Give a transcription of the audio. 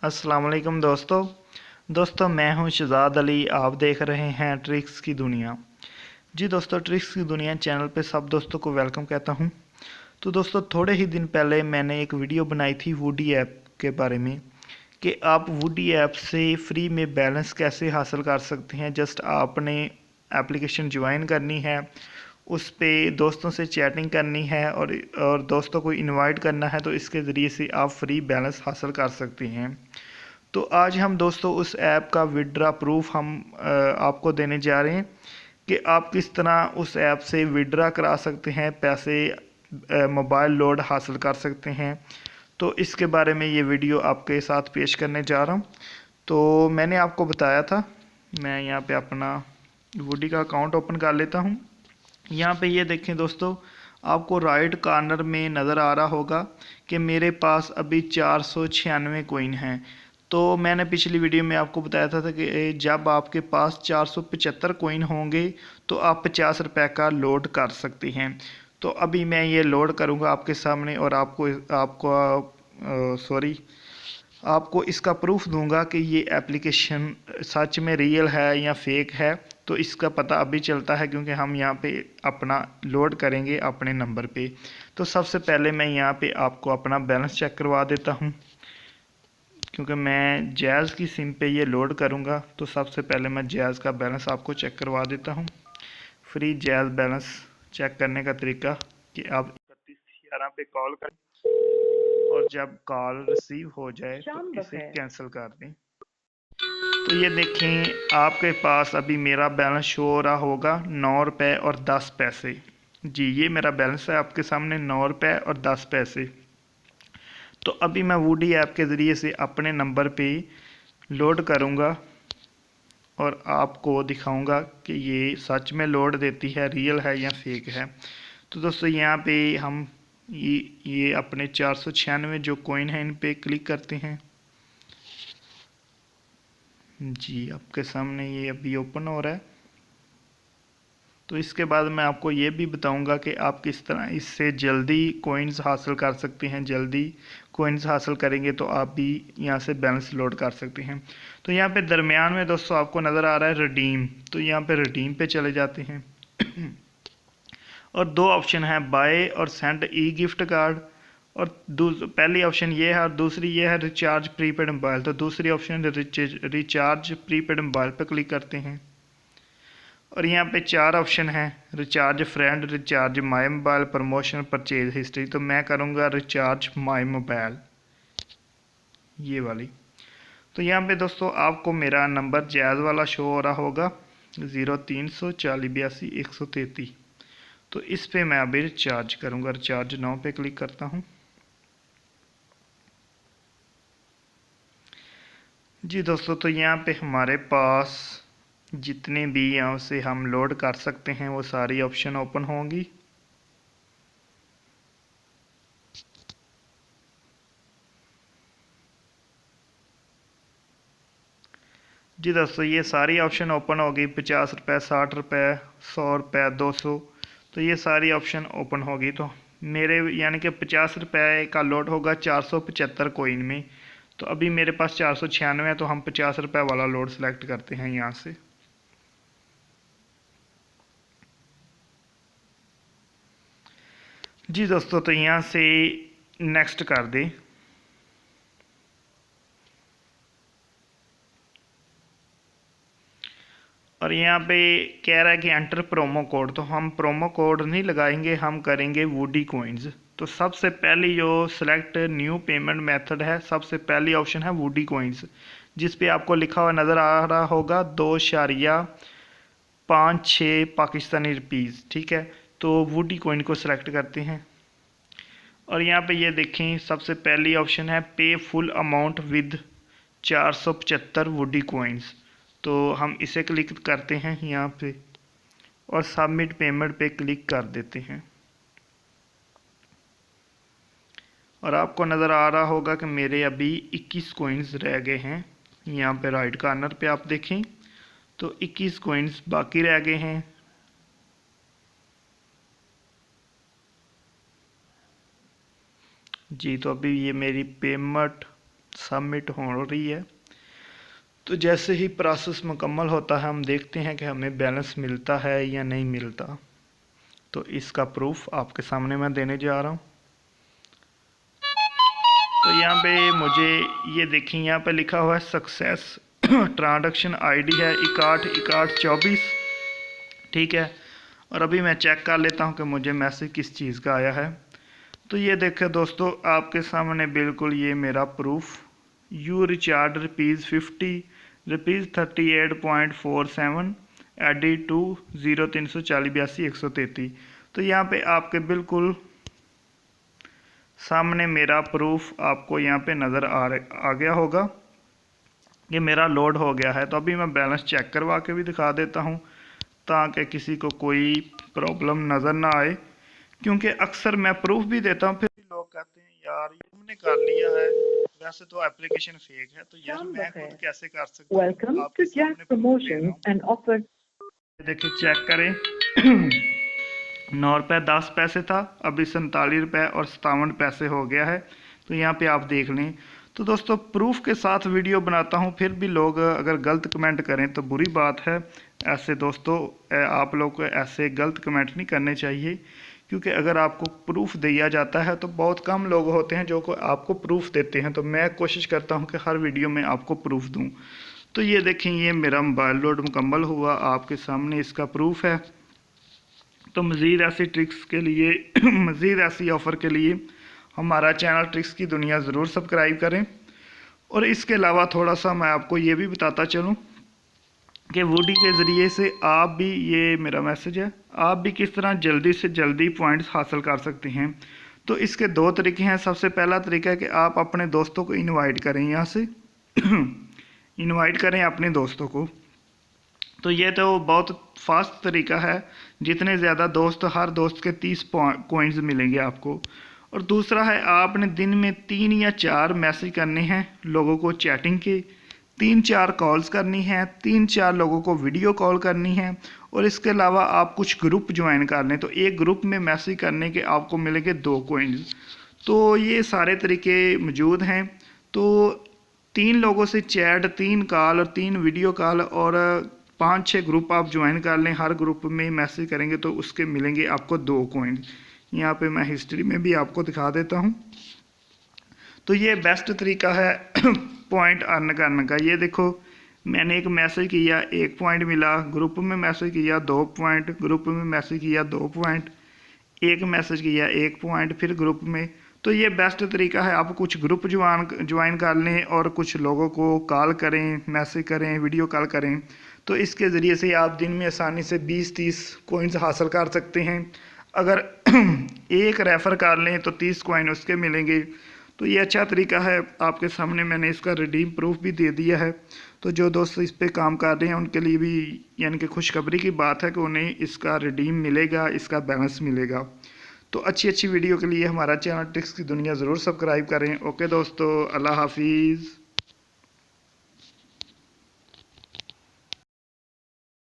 अस्सलाम वालेकुम दोस्तों मैं हूं शहजाद अली। आप देख रहे हैं ट्रिक्स की दुनिया। जी दोस्तों, ट्रिक्स की दुनिया चैनल पे सब दोस्तों को वेलकम कहता हूं। तो दोस्तों, थोड़े ही दिन पहले मैंने एक वीडियो बनाई थी वूडी ऐप के बारे में कि आप वूडी ऐप से फ्री में बैलेंस कैसे हासिल कर सकते हैं। जस्ट आपने एप्लीकेशन ज्वाइन करनी है, उस पे दोस्तों से चैटिंग करनी है और दोस्तों को इनवाइट करना है, तो इसके ज़रिए से आप फ्री बैलेंस हासिल कर सकते हैं। तो आज हम दोस्तों उस ऐप का विड्रा प्रूफ हम आपको देने जा रहे हैं कि आप किस तरह उस ऐप से विड्रा करा सकते हैं, पैसे मोबाइल लोड हासिल कर सकते हैं। तो इसके बारे में ये वीडियो आपके साथ पेश करने जा रहा हूँ। तो मैंने आपको बताया था, मैं यहाँ पे अपना वूडी का अकाउंट ओपन कर लेता हूँ। यहाँ पे ये देखें दोस्तों, आपको राइट कॉर्नर में नज़र आ रहा होगा कि मेरे पास अभी 496 कोइन हैं। तो मैंने पिछली वीडियो में आपको बताया था कि जब आपके पास 475 कोइन होंगे तो आप 50 रुपये का लोड कर सकते हैं। तो अभी मैं ये लोड करूँगा आपके सामने और आपको इसका प्रूफ दूंगा कि ये एप्लीकेशन सच में रियल है या फेक है। तो इसका पता अभी चलता है क्योंकि हम यहाँ पे अपना लोड करेंगे अपने नंबर पे। तो सबसे पहले मैं यहाँ पे आपको अपना बैलेंस चेक करवा देता हूँ, क्योंकि मैं जैज़ की सिम पे ये लोड करूँगा। तो सबसे पहले मैं जैज़ का बैलेंस आपको चेक करवा देता हूँ। फ्री जैज़ बैलेंस चेक करने का तरीका कि आप 3111 पे कॉल करें और जब कॉल रिसीव हो जाए तो इसे कैंसिल कर दें। तो ये देखें, आपके पास अभी मेरा बैलेंस शो हो रहा होगा 9 रुपये और 10 पैसे। जी, ये मेरा बैलेंस है आपके सामने, 9 रुपये और 10 पैसे। तो अभी मैं वूडी ऐप के ज़रिए से अपने नंबर पे लोड करूँगा और आपको दिखाऊंगा कि ये सच में लोड देती है, रियल है या फेक है। तो दोस्तों, यहाँ पे हम ये अपने 496 जो कॉइन है इन पे क्लिक करते हैं। जी, आपके सामने ये अभी ओपन हो रहा है। तो इसके बाद मैं आपको ये भी बताऊंगा कि आप किस तरह इससे जल्दी कोइंस हासिल कर सकते हैं। जल्दी कोइंस हासिल करेंगे तो आप भी यहाँ से बैलेंस लोड कर सकते हैं। तो यहाँ पे दरमियान में दोस्तों आपको नज़र आ रहा है रिडीम। तो यहाँ पे रिडीम पे चले जाते हैं और दो ऑप्शन है, बाय और सेंड ई गिफ्ट कार्ड। और पहली ऑप्शन ये है और दूसरी ये है रिचार्ज प्रीपेड मोबाइल। तो दूसरी ऑप्शन रिचार्ज प्रीपेड मोबाइल पर क्लिक करते हैं और यहाँ पे 4 ऑप्शन हैं, recharge friend, recharge my mobile, promotion, purchase history. तो मैं करूँगा रिचार्ज माई मोबाइल, ये वाली। तो यहाँ पे दोस्तों आपको मेरा नंबर जैज़ वाला शो हो रहा होगा 0340828133। तो इस पे मैं अभी रिचार्ज करूँगा, रिचार्ज नाउ पे क्लिक करता हूँ। जी दोस्तों, तो यहाँ पे हमारे पास जितने भी यहाँ से हम लोड कर सकते हैं वो सारी ऑप्शन ओपन होंगी। जी दोस्तों, ये सारी ऑप्शन ओपन होगी। 50 रुपये, 60 रुपये, 100 रुपये, 200। तो ये सारी ऑप्शन ओपन होगी। तो मेरे यानी कि 50 रुपये का लोड होगा 475 कोइन में। तो अभी मेरे पास 496 है, तो हम 50 रुपये वाला लोड सेलेक्ट करते हैं यहाँ से। जी दोस्तों, तो यहाँ से नेक्स्ट कर दें। और यहाँ पे कह रहा है कि एंटर प्रोमो कोड। तो हम प्रोमो कोड नहीं लगाएंगे, हम करेंगे वूडी कोइंस। तो सबसे पहली जो सिलेक्ट न्यू पेमेंट मेथड है, सबसे पहली ऑप्शन है वूडी कोइंस, जिस पे आपको लिखा हुआ नज़र आ रहा होगा 2.56 पाकिस्तानी रुपीज़। ठीक है, तो वूडी कोइन को सिलेक्ट करते हैं और यहाँ पे ये देखें, सबसे पहली ऑप्शन है पे full amount with 475 woody coins. तो हम इसे क्लिक करते हैं यहाँ पे और सबमिट पेमेंट पे क्लिक कर देते हैं। और आपको नज़र आ रहा होगा कि मेरे अभी 21 कोइंस रह गए हैं। यहाँ पे राइट कॉर्नर पे आप देखें तो 21 कोइंस बाकी रह गए हैं। जी, तो अभी ये मेरी पेमेंट सबमिट हो रही है। तो जैसे ही प्रोसेस मुकम्मल होता है हम देखते हैं कि हमें बैलेंस मिलता है या नहीं मिलता। तो इसका प्रूफ आपके सामने मैं देने जा रहा हूँ। तो यहाँ पे मुझे ये देखिए, यहाँ पे लिखा हुआ है सक्सेस, ट्रांजैक्शन आईडी है 616124, ठीक है। और अभी मैं चेक कर लेता हूँ कि मुझे मैसेज किस चीज़ का आया है। तो ये देखें दोस्तों, आपके सामने बिल्कुल ये मेरा proof, you recharge ₹50 ₹38.47 added to 0340 82 133। तो यहाँ पे आपके बिल्कुल सामने मेरा प्रूफ आपको यहाँ पे नज़र आ गया होगा। ये मेरा लोड हो गया है। तो अभी मैं बैलेंस चेक करवा के भी दिखा देता हूँ ताकि किसी को कोई प्रॉब्लम नज़र ना आए, क्योंकि अक्सर मैं प्रूफ भी देता हूँ फिर भी लोग कहते हैं यार ये तुमने कर लिया है, वैसे तो एप्लीकेशन फेक है। तो यार मैं खुद कैसे कर सकता हूँ, आपके सामने प्रूफ दे रहा हूँ। देखिए चेक करें, 9 रुपये 10 पैसे था, अभी 47 रुपये और 57 पैसे हो गया है। तो यहाँ पे आप देख लें। तो दोस्तों प्रूफ के साथ वीडियो बनाता हूँ, फिर भी लोग अगर गलत कमेंट करें तो बुरी बात है। ऐसे दोस्तों आप लोग को ऐसे गलत कमेंट नहीं करने चाहिए, क्योंकि अगर आपको प्रूफ दिया जाता है तो बहुत कम लोग होते हैं जो को आपको प्रूफ देते हैं। तो मैं कोशिश करता हूँ कि हर वीडियो में आपको प्रूफ दूँ। तो ये देखें, ये मेरा मोबाइल लोड मुकम्मल हुआ, आपके सामने इसका प्रूफ है। तो मज़ीद ऐसी ट्रिक्स के लिए मज़ीद ऐसी ऑफ़र के लिए हमारा चैनल ट्रिक्स की दुनिया ज़रूर सब्सक्राइब करें। और इसके अलावा थोड़ा सा मैं आपको ये भी बताता चलूँ कि वूडी के ज़रिए से आप भी, ये मेरा मैसेज है, आप भी किस तरह जल्दी से जल्दी पॉइंट्स हासिल कर सकते हैं। तो इसके 2 तरीके हैं। सबसे पहला तरीका है कि आप अपने दोस्तों को इनवाइट करें, यहाँ से इनवाइट करें अपने दोस्तों को। तो ये तो बहुत फास्ट तरीका है, जितने ज़्यादा दोस्त, हर दोस्त के 30 कॉइन्स मिलेंगे आपको। और दूसरा है, आपने दिन में 3 या 4 मैसेज करने हैं लोगों को चैटिंग के, 3-4 कॉल्स करनी है, 3-4 लोगों को वीडियो कॉल करनी है। और इसके अलावा आप कुछ ग्रुप ज्वाइन कर लें, तो एक ग्रुप में मैसेज करने के आपको मिलेंगे 2 कॉइन्स। तो ये सारे तरीके मौजूद हैं। तो 3 लोगों से चैट, 3 कॉल और 3 वीडियो कॉल और 5-6 ग्रुप आप ज्वाइन कर लें, हर ग्रुप में मैसेज करेंगे तो उसके मिलेंगे आपको 2 कॉइन। यहाँ पे मैं हिस्ट्री में भी आपको दिखा देता हूँ। तो ये बेस्ट तरीका है पॉइंट अर्न करने का। ये देखो, मैंने एक मैसेज किया 1 पॉइंट मिला, ग्रुप में मैसेज किया 2 पॉइंट, ग्रुप में मैसेज किया 2 पॉइंट, एक मैसेज किया 1 पॉइंट, फिर ग्रुप में। तो ये बेस्ट तरीका है। आप कुछ ग्रुप ज्वाइन कर लें और कुछ लोगों को कॉल करें, मैसेज करें, वीडियो कॉल करें। तो इसके ज़रिए से आप दिन में आसानी से 20-30 कॉइन्स हासिल कर सकते हैं। अगर एक रेफ़र कर लें तो 30 कॉइन उसके मिलेंगे। तो ये अच्छा तरीका है। आपके सामने मैंने इसका रिडीम प्रूफ भी दे दिया है। तो जो दोस्त इस पे काम कर रहे हैं उनके लिए भी यानी कि खुशखबरी की बात है कि उन्हें इसका रिडीम मिलेगा, इसका बैलेंस मिलेगा। तो अच्छी वीडियो के लिए हमारा चैनल ट्रिक्स की दुनिया ज़रूर सब्सक्राइब करें। ओके दोस्तों, अल्लाह हाफिज़।